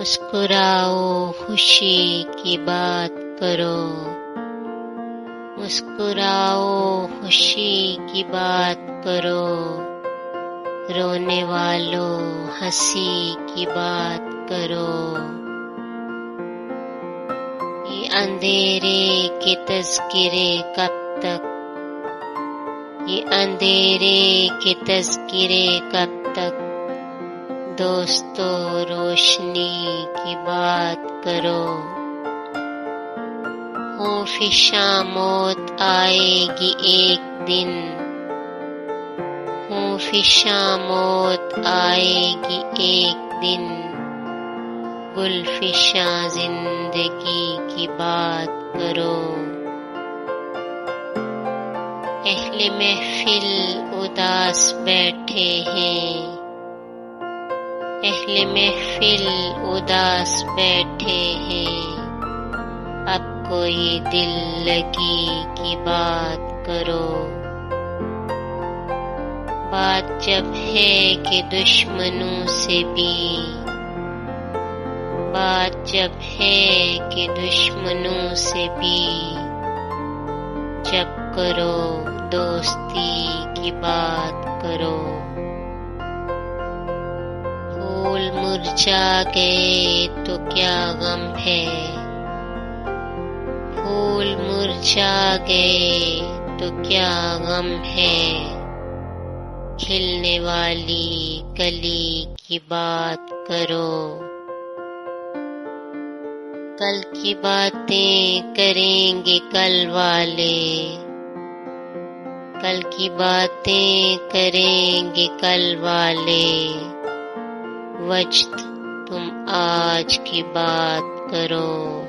مسکراؤ، خوشی کی بات کرو، مسکراؤ، خوشی کی بات کرو، رونے والوں ہنسی کی بات کرو۔ یہ اندھیرے کے تذکرے کب تک، یہ اندھیرے کے تذکرے کب تک، دوستو روشنی کی بات کرو۔ فشاں موت آئے گی ایک دن، فشاں موت آئے گی ایک دن، گل فشاں زندگی کی بات کرو۔ اہل محفل اداس بیٹھے ہیں، اہل محفل اداس بیٹھے ہیں، اب کوئی دل لگی کی بات کرو۔ بات جب ہے کہ دشمنوں سے بھی، بات جب ہے کہ دشمنوں سے بھی، جب کرو دوستی کی بات کرو۔ پھول مرجھا گئے تو کیا غم ہے، پھول مرجھا گئے تو کیا غم ہے، کھلنے والی کلی کی بات کرو۔ کل کی باتیں کریں گے کل والے، کل کی باتیں کریں گے کل والے، وجد تم آج کی بات کرو۔